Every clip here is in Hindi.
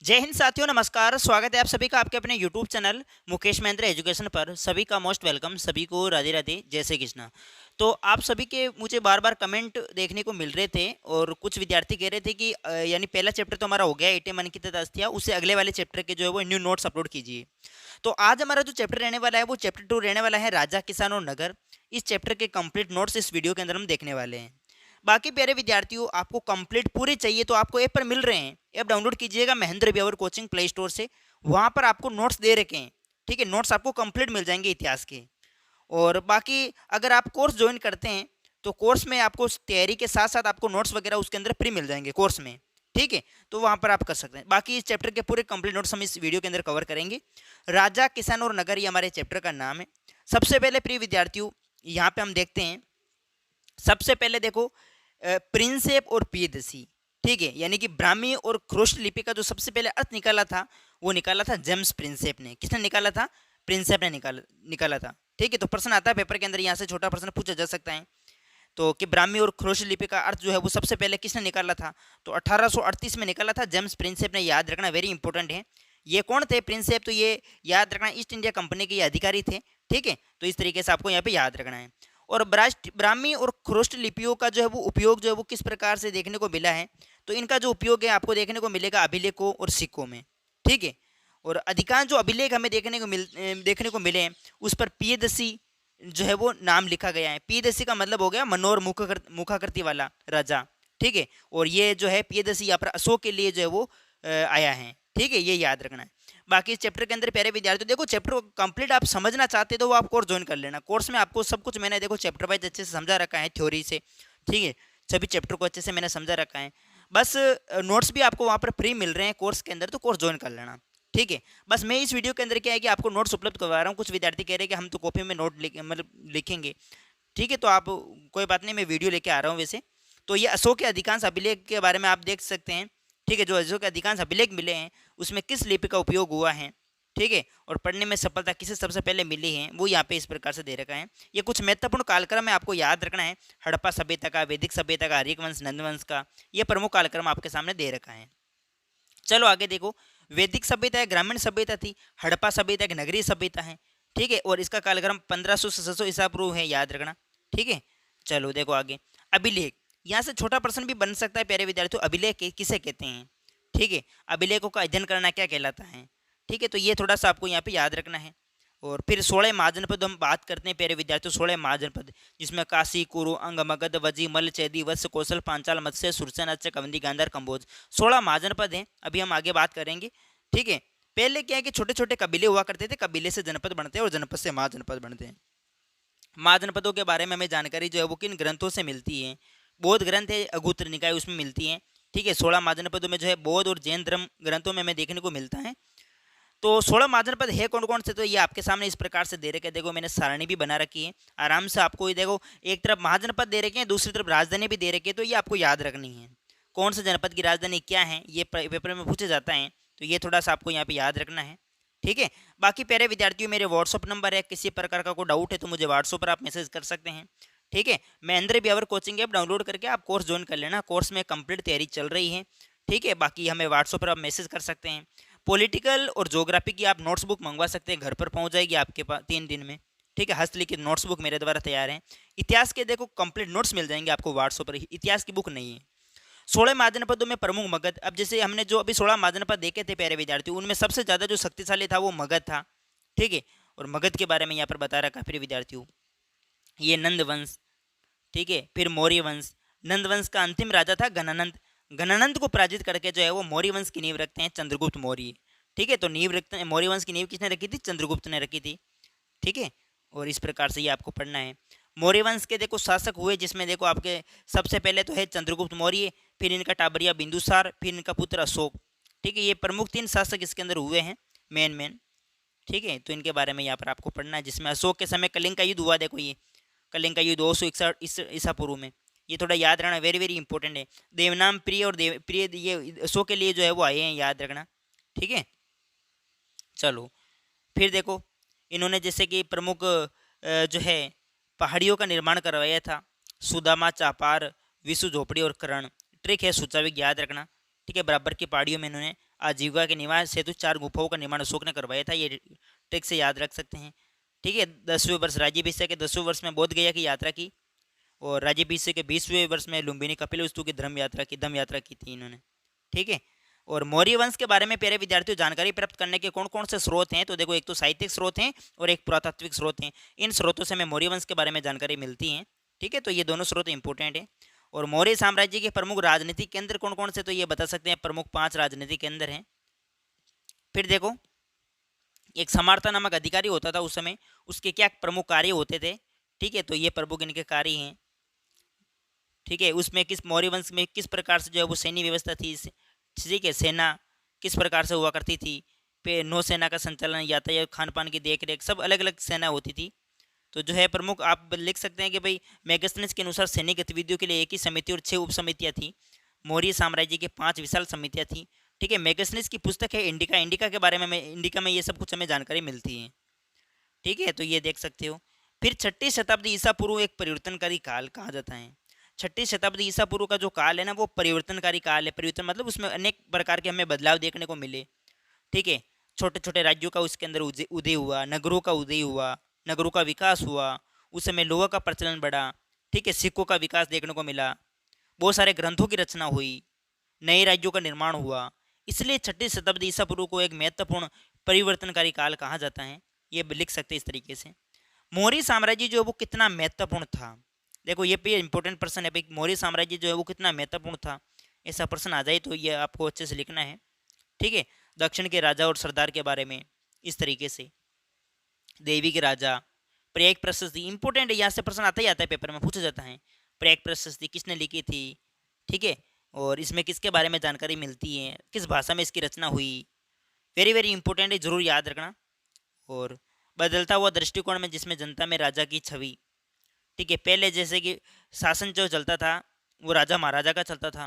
जय हिंद साथियों, नमस्कार। स्वागत है आप सभी का आपके अपने YouTube channel Mukesh Mahendra education पर। सभी का मोस्ट वेलकम। सभी को राधे राधे, जय श्री कृष्णा। तो आप सभी के मुझे बार बार कमेंट देखने को मिल रहे थे और कुछ विद्यार्थी कह रहे थे कि यानी पहला चैप्टर तो हमारा हो गया एटीएम अंकित अस्थिया, उससे अगले वाले चैप्टर के जो है वो न्यू नोट्स अपलोड कीजिए। तो आज हमारा जो चैप्टर रहने वाला है वो चैप्टर 2 रहने वाला है, राजा किसान और नगर। इस चैप्टर के कंप्लीट नोट्स इस वीडियो के अंदर हम देखने वाले हैं। बाकी प्यारे विद्यार्थियों, आपको कंप्लीट पूरे चाहिए तो आपको ऐप पर मिल रहे हैं। ऐप डाउनलोड कीजिएगा महेंद्र बिहावर कोचिंग प्ले स्टोर से। वहाँ पर आपको नोट्स दे रखे हैं। ठीक है, नोट्स आपको कंप्लीट मिल जाएंगे इतिहास के। और बाकी अगर आप कोर्स ज्वाइन करते हैं तो कोर्स में आपको तैयारी के साथ साथ आपको नोट्स वगैरह उसके अंदर फ्री मिल जाएंगे कोर्स में। ठीक है, तो वहाँ पर आप कर सकते हैं। बाकी इस चैप्टर के पूरे कंप्लीट नोट्स हम इस वीडियो के अंदर कवर करेंगे। राजा किसान और नगर ये हमारे चैप्टर का नाम है। सबसे पहले प्रिय विद्यार्थियों, यहाँ पे हम देखते हैं। सबसे पहले देखो, प्रिंसेप और पियदसी। ठीक है, यानी कि ब्राह्मी और ख्रोष्ट लिपि का जो सबसे पहले अर्थ निकाला था वो निकाला था जेम्स प्रिंसेप ने। किसने निकाला था? प्रिंसेप ने निकाला था। ठीक है, तो प्रश्न आता है पेपर के अंदर, यहाँ से छोटा प्रश्न पूछा जा सकता है। तो कि ब्राह्मी और ख्रोष्ट लिपि का अर्थ जो है वो सबसे पहले किसने निकाला था? तो 1838 में निकाला था जेम्स प्रिंसेप ने। याद रखना, वेरी इंपॉर्टेंट है। ये कौन थे प्रिंसेप? तो ये याद रखना, ईस्ट इंडिया कंपनी के ये अधिकारी थे। ठीक है, तो इस तरीके से आपको यहाँ पे याद रखना है। और ब्राह्मी और ख्रोष्ट लिपियों का जो है वो उपयोग जो है वो किस प्रकार से देखने को मिला है? तो इनका जो उपयोग है आपको देखने को मिलेगा अभिलेखों और सिक्कों में। ठीक है, और अधिकांश जो अभिलेख हमें देखने को मिले हैं उस पर पियदसी जो है वो नाम लिखा गया है। पियदसी का मतलब हो गया मनोहर मुखाकृति वाला राजा। ठीक है, और ये जो है पियदसी यहाँ पर अशोक के लिए जो है वो आया है। ठीक है, ये याद रखना है। बाकी इस चैप्टर के अंदर प्यारे विद्यार्थियों देखो, चैप्टर को कंप्लीट आप समझना चाहते तो वो आप कोर्स ज्वाइन कर लेना। कोर्स में आपको सब कुछ मैंने देखो चैप्टर वाइज अच्छे से समझा रखा है, थ्योरी से। ठीक है, सभी चैप्टर को अच्छे से मैंने समझा रखा है। बस नोट्स भी आपको वहाँ पर फ्री मिल रहे हैं कोर्स के अंदर, तो कोर्स ज्वाइन कर लेना। ठीक है, बस मैं इस वीडियो के अंदर क्या है कि आपको नोट्स उपलब्ध करवा रहा हूँ। कुछ विद्यार्थी कह रहे हैं कि हम तो कॉपी में नोट मतलब लिखेंगे। ठीक है, तो आप कोई बात नहीं, मैं वीडियो लेके आ रहा हूँ वैसे। तो ये अशोक के अधिकांश अभिलेख के बारे में आप देख सकते हैं। ठीक है, जो अशोक के अधिकांश अभिलेख मिले हैं उसमें किस लिपि का उपयोग हुआ है। ठीक है, और पढ़ने में सफलता किसे सबसे पहले मिली है वो यहाँ पे इस प्रकार से दे रखा है। ये कुछ महत्वपूर्ण कालक्रम है, आपको याद रखना है। हड़प्पा सभ्यता का, वैदिक सभ्यता का, हरिक वंश, नंद वंश का, ये प्रमुख कालक्रम आपके सामने दे रखा है। चलो आगे देखो। वैदिक सभ्यता एक ग्रामीण सभ्यता थी। हड़प्पा सभ्यता एक नगरीय सभ्यता है। ठीक है, और इसका कालक्रम 1500 से 700 ईसा पूर्व है, याद रखना। ठीक है, चलो देखो आगे। अभिलेख, यहाँ से छोटा प्रश्न भी बन सकता है प्यारे विद्यार्थियों। अभिलेख किसे कहते हैं? ठीक है, अभिलेखों का अध्ययन करना क्या कहलाता है? ठीक है, तो ये थोड़ा सा आपको यहाँ पे याद रखना है। और फिर 16 महाजनपद हम बात करते हैं प्यारे विद्यार्थियों। 16 महाजनपद, जिसमें काशी, कुरु, अंग, मगध, वजी, मल्ल, चैदी, वत्स, कौशल, पांचाल, मत्स्य, सुरसेन, अच्छक, अवंती, गांधार, कंबोज। 16 महाजनपद हैं, अभी हम आगे बात करेंगे। ठीक है, पहले क्या है कि छोटे छोटे कबीले हुआ करते थे। कबीले से जनपद बनते हैं और जनपद से महाजनपद बनते हैं। महाजनपदों के बारे में हमें जानकारी जो है वो किन ग्रंथों से मिलती है? बौद्ध ग्रंथ है अगुत्र निकाय, उसमें मिलती है। ठीक है, 16 महाजनपदों में जो है बौद्ध और जैन धर्म ग्रंथों में हमें देखने को मिलता है। तो 16 महाजनपद है कौन कौन से? तो ये आपके सामने इस प्रकार से दे रखे हैं। देखो मैंने सारणी भी बना रखी है, आराम से आपको ये देखो, एक तरफ महाजनपद दे रखे हैं, दूसरी तरफ राजधानी भी दे रखी है। तो ये आपको याद रखनी है, कौन से जनपद की राजधानी क्या है, ये पेपर में पूछे जाता है। तो ये थोड़ा सा आपको यहाँ पे याद रखना है। ठीक है, बाकी प्यारे विद्यार्थियों, मेरे व्हाट्सअप नंबर है, किसी प्रकार का कोई डाउट है तो मुझे व्हाट्सअप पर आप मैसेज कर सकते हैं। ठीक है, महेंद्र बिहावर कोचिंग ऐप डाउनलोड करके आप कोर्स ज्वाइन कर लेना। कोर्स में कंप्लीट तैयारी चल रही है। ठीक है, बाकी हमें व्हाट्सअप पर आप मैसेज कर सकते हैं। पॉलिटिकल और ज्योग्राफी की आप नोट्स बुक मंगवा सकते हैं, घर पर पहुंच जाएगी आपके पास 3 दिन में। ठीक है, हस्तलिखित नोट्स बुक मेरे द्वारा तैयार है। इतिहास के देखो कंप्लीट नोट्स मिल जाएंगे आपको व्हाट्सअप पर, इतिहास की बुक नहीं है। 16 महाजनपदों में प्रमुख मगध। अब जैसे हमने जो अभी 16 महाजनपद देखे थे प्यारे विद्यार्थी, उनमें सबसे ज्यादा जो शक्तिशाली था वो मगध था। ठीक है, और मगध के बारे में यहाँ पर बता रखा है प्रिय विद्यार्थियों। ये नंद वंश। ठीक है, फिर मौर्य वंश। नंद वंश का अंतिम राजा था घनानंद। घनानंद को पराजित करके जो है वो मौर्य वंश की नींव रखते हैं चंद्रगुप्त मौर्य। ठीक है, तो नींव रखते हैं, मौर्य वंश की नींव किसने रखी थी? चंद्रगुप्त ने रखी थी। ठीक है, और इस प्रकार से ये आपको पढ़ना है। मौर्य वंश के देखो शासक हुए, जिसमें देखो आपके सबसे पहले तो है चंद्रगुप्त मौर्य, फिर इनका टाबरिया बिंदुसार, फिर इनका पुत्र अशोक। ठीक है, ये प्रमुख 3 शासक इसके अंदर हुए हैं, मेन। ठीक है, तो इनके बारे में यहाँ पर आपको पढ़ना है, जिसमें अशोक के समय कलिंग का युद्ध हुआ। देखो ये कलिंग का युद्ध 261 ईसा पूर्व में, ये थोड़ा याद रखना, वेरी वेरी इंपॉर्टेंट है। देवनाम प्रिय और देव प्रिय, ये अशोक के लिए जो है वो आए हैं, याद रखना। ठीक है, चलो फिर देखो, इन्होंने जैसे कि प्रमुख जो है पहाड़ियों का निर्माण करवाया था। सुदामा, चापार, विशु झोपड़ी और करण। ट्रिक है सूचाविक, याद रखना। ठीक है, बराबर की पहाड़ियों में इन्होंने आजीविका के निवास हेतु 4 गुफाओं का निर्माण अशोक ने करवाया था। ये ट्रिक से याद रख सकते हैं। ठीक है। 10वें वर्ष राज्याभिषेक के 10वें वर्ष में बोध गया की यात्रा की, और राज्याभिषेक के 20वें वर्ष में लुम्बिनी कपिलवस्तु की दम यात्रा की थी इन्होंने। ठीक है। और मौर्य वंश के बारे में प्यारे विद्यार्थियों जानकारी प्राप्त करने के कौन कौन से स्रोत हैं, तो देखो एक तो साहित्यिक स्रोत हैं और एक पुरातात्विक स्रोत हैं। इन स्रोतों से हमें मौर्य वंश के बारे में जानकारी मिलती है। ठीक है। तो ये दोनों स्रोत इंपॉर्टेंट है। और मौर्य साम्राज्य के प्रमुख राजनीतिक केंद्र कौन कौन से, तो ये बता सकते हैं प्रमुख 5 राजनीतिक केंद्र हैं। फिर देखो एक समार्ता नामक अधिकारी होता था उस समय, उसके क्या प्रमुख कार्य होते थे। ठीक है। तो ये प्रमुख इनके कार्य हैं। ठीक है। उसमें किस मौर्य वंश में किस प्रकार से जो है वो सैन्य व्यवस्था थी। ठीक है। सेना किस प्रकार से हुआ करती थी, पे नौसेना का संचालन, यातायात, खान पान की देख रेख, सब अलग अलग सेना होती थी। तो जो है प्रमुख आप लिख सकते हैं कि भाई मैगस्थनीज के अनुसार सैनिक गतिविधियों के लिए एक ही समिति और 6 उप समितियाँ थी। मौर्य साम्राज्य की 5 विशाल समितियाँ थी। ठीक है। मैगस्थनीज की पुस्तक है इंडिका। इंडिका के बारे में इंडिका में ये सब कुछ हमें जानकारी मिलती है। ठीक है। तो ये देख सकते हो। फिर 6ठी शताब्दी ईसा पूर्व एक परिवर्तनकारी काल कहा जाता है। 6ठी शताब्दी ईसा पूर्व का जो काल है ना, वो परिवर्तनकारी काल है। परिवर्तन मतलब उसमें अनेक प्रकार के हमें बदलाव देखने को मिले। ठीक है। छोटे छोटे राज्यों का उसके अंदर उदय हुआ, नगरों का उदय हुआ, नगरों का विकास हुआ, उस समय लोहा का प्रचलन बढ़ा। ठीक है। सिक्कों का विकास देखने को मिला, बहुत सारे ग्रंथों की रचना हुई, नए राज्यों का निर्माण हुआ। इसलिए 6ठी शताब्दी ईसा पूर्व को एक महत्वपूर्ण परिवर्तनकारी काल कहा जाता है। ये लिख सकते हैं इस तरीके से। मौर्य साम्राज्य जो है वो कितना महत्वपूर्ण था, देखो ये भी इंपॉर्टेंट प्रश्न है भाई। मौर्य साम्राज्य जो है वो कितना महत्वपूर्ण था, ऐसा प्रश्न आ जाए तो ये आपको अच्छे से लिखना है। ठीक है। दक्षिण के राजा और सरदार के बारे में इस तरीके से, देवी के राजा, प्रयाग प्रशस्ति इंपॉर्टेंट है, यहाँ से प्रश्न आता ही आता है, पेपर में पूछा जाता है। प्रयाग प्रशस्ति किसने लिखी थी। ठीक है। और इसमें किसके बारे में जानकारी मिलती है, किस भाषा में इसकी रचना हुई, वेरी वेरी इंपॉर्टेंट है, जरूर याद रखना। और बदलता हुआ दृष्टिकोण में जिसमें जनता में राजा की छवि। ठीक है। पहले जैसे कि शासन जो चलता था वो राजा महाराजा का चलता था।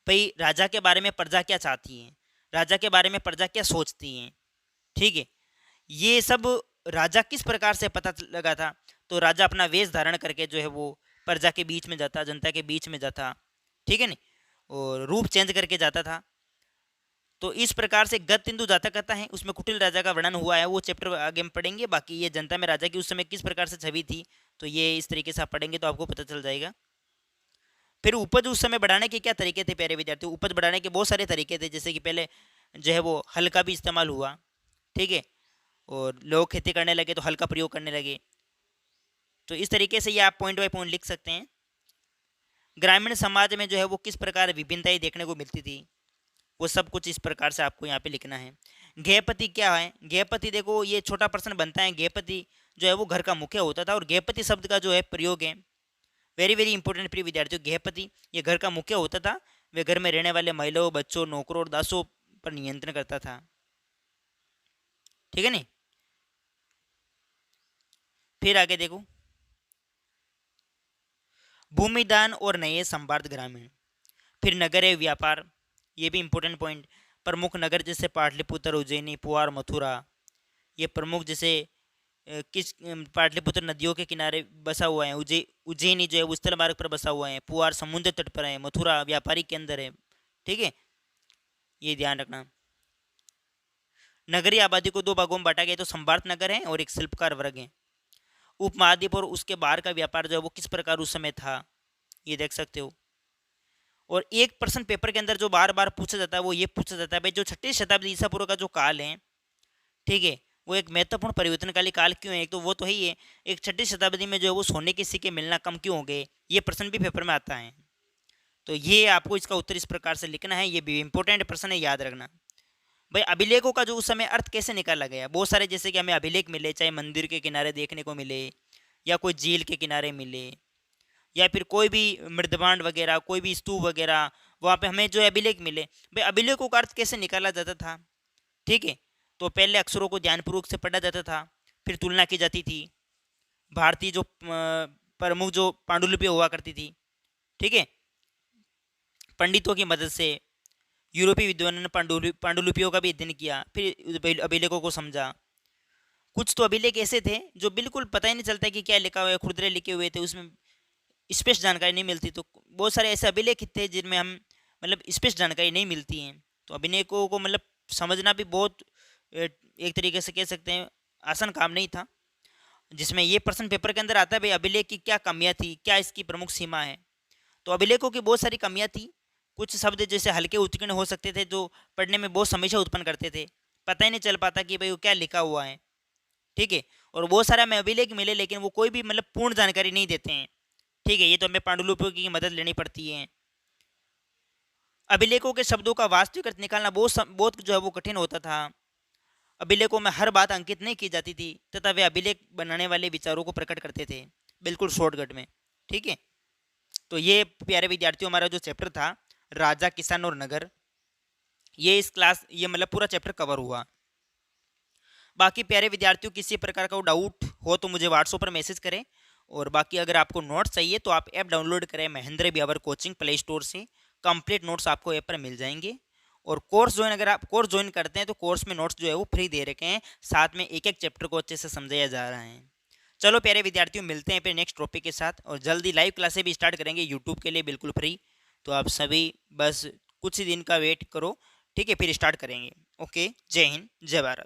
भाई राजा के बारे में प्रजा क्या चाहती है, राजा के बारे में प्रजा क्या सोचती है। ठीक है। ये सब राजा किस प्रकार से पता लगा था, तो राजा अपना वेश धारण करके जो है वो प्रजा के बीच में जाता, जनता के बीच में जाता। ठीक है नहीं, और रूप चेंज करके जाता था। तो इस प्रकार से गत इंदु जाता कहता है, उसमें कुटिल राजा का वर्णन हुआ है, वो चैप्टर आगे हम पढ़ेंगे। बाकी ये जनता में राजा की उस समय किस प्रकार से छवि थी, तो ये इस तरीके से आप पढ़ेंगे तो आपको पता चल जाएगा। फिर उपज उस समय बढ़ाने के क्या तरीके थे प्यारे विद्यार्थी, उपज बढ़ाने के बहुत सारे तरीके थे। जैसे कि पहले जो है वो हल का भी इस्तेमाल हुआ। ठीक है। और लोग खेती करने लगे तो हल का प्रयोग करने लगे। तो इस तरीके से ये आप पॉइंट बाय पॉइंट लिख सकते हैं। ग्रामीण समाज में जो है वो किस प्रकार विभिन्नताएं देखने को मिलती थी, वो सब कुछ इस प्रकार से आपको यहाँ पे लिखना है। गेहपति क्या है, गेहपति देखो ये छोटा प्रश्न बनता है। गेहपति जो है वो घर का मुखिया होता था, और गेहपति शब्द का जो है प्रयोग है वेरी वेरी इंपॉर्टेंट प्रिय विद्यार्थियों। गेहपति ये घर का मुखिया होता था, वे घर में रहने वाले महिलाओं, बच्चों, नौकरों और दासों पर नियंत्रण करता था। ठीक है नहीं। फिर आगे देखो, भूमिदान और नए संवाद ग्रामीण। फिर नगर है व्यापार, ये भी इंपॉर्टेंट पॉइंट। प्रमुख नगर जैसे पाटलिपुत्र, उज्जैनी, पुआर, मथुरा, ये प्रमुख जैसे किस पाटलिपुत्र नदियों के किनारे बसा हुआ है, उज्जैनी जो है स्थल मार्ग पर बसा हुआ है, पुआर समुद्र तट पर है, मथुरा व्यापारिक केंद्र है। ठीक है। ये ध्यान रखना। नगरीय आबादी को 2 भागों में बांटा गया, तो संभारत नगर है और एक शिल्पकार वर्ग है। उपमहाद्वीप और उसके बाहर का व्यापार जो है वो किस प्रकार उस समय था, ये देख सकते हो। और एक प्रश्न पेपर के अंदर जो बार बार पूछा जाता है वो ये पूछा जाता है भाई जो 6ठी शताब्दी ईसा पूर्व का जो काल है, ठीक है, वो एक महत्वपूर्ण परिवर्तनकाली काल क्यों है। एक तो वो तो ही है, एक 6ठी शताब्दी में जो है वो सोने के सिक्के मिलना कम क्यों हो गए, ये प्रश्न भी पेपर में आता है। तो ये आपको इसका उत्तर इस प्रकार से लिखना है, ये भी इंपॉर्टेंट प्रश्न है, याद रखना। भाई अभिलेखों का जो उस समय अर्थ कैसे निकाला गया, बहुत सारे जैसे कि हमें अभिलेख मिले, चाहे मंदिर के किनारे देखने को मिले या कोई झील के किनारे मिले या फिर कोई भी मृदभांड वगैरह, कोई भी स्तूप वगैरह, वहाँ पे हमें जो है अभिलेख मिले। भाई अभिलेखों का अर्थ कैसे निकाला जाता था, ठीक है, तो पहले अक्षरों को ध्यानपूर्वक से पढ़ा जाता था, फिर तुलना की जाती थी, भारतीय जो प्रमुख जो पांडुलिपि हुआ करती थी, ठीक है, पंडितों की मदद से यूरोपीय विद्वानों ने पांडुलिपियों का भी अध्ययन किया, फिर अभिलेखों को समझा। कुछ तो अभिलेख ऐसे थे जो बिल्कुल पता ही नहीं चलता कि क्या लिखा हुआ है, खुरदरे लिखे हुए थे, उसमें स्पेस जानकारी नहीं मिलती। तो बहुत सारे ऐसे अभिलेख थे जिनमें हम मतलब स्पेस जानकारी नहीं मिलती है, तो अभिलेखों को मतलब समझना भी बहुत एक तरीके से कह सकते हैं आसान काम नहीं था, जिसमें ये प्रश्न पेपर के अंदर आता है भाई अभिलेख की क्या कमियां थी, क्या इसकी प्रमुख सीमा है। तो अभिलेखों की बहुत सारी कमियां थी। कुछ शब्द जैसे हल्के उत्कीर्ण हो सकते थे जो पढ़ने में बहुत समस्या उत्पन्न करते थे, पता ही नहीं चल पाता कि भाई वो क्या लिखा हुआ है। ठीक है। और बहुत सारे हमें अभिलेख मिले लेकिन वो कोई भी मतलब पूर्ण जानकारी नहीं देते हैं। ठीक है, ये तो हमें पांडुलिपियों की मदद लेनी पड़ती है। अभिलेखों के शब्दों का वास्तविक अर्थ निकालना बहुत जो है वो कठिन होता था। अभिलेखों में हर बात अंकित नहीं की जाती थी तथा वे अभिलेख बनाने वाले विचारों को प्रकट करते थे बिल्कुल शॉर्टकट में। ठीक है। तो ये प्यारे विद्यार्थियों हमारा जो चैप्टर था राजा, किसान और नगर, ये इस क्लास ये मतलब पूरा चैप्टर कवर हुआ। बाकी प्यारे विद्यार्थियों किसी प्रकार का डाउट हो तो मुझे व्हाट्सएप पर मैसेज करें। और बाकी अगर आपको नोट्स चाहिए तो आप ऐप डाउनलोड करें महेंद्र बिहावर कोचिंग प्ले स्टोर से। कंप्लीट नोट्स आपको ऐप पर मिल जाएंगे। और कोर्स ज्वाइन अगर आप कोर्स ज्वाइन करते हैं तो कोर्स में नोट्स जो है वो फ्री दे रखे हैं, साथ में एक एक चैप्टर को अच्छे से समझाया जा रहा है। चलो प्यारे विद्यार्थियों, मिलते हैं फिर नेक्स्ट टॉपिक के साथ, और जल्दी लाइव क्लासेस भी स्टार्ट करेंगे यूट्यूब के लिए बिल्कुल फ्री। तो आप सभी बस कुछ ही दिन का वेट करो। ठीक है, फिर स्टार्ट करेंगे। ओके, जय हिंद, जय भारत।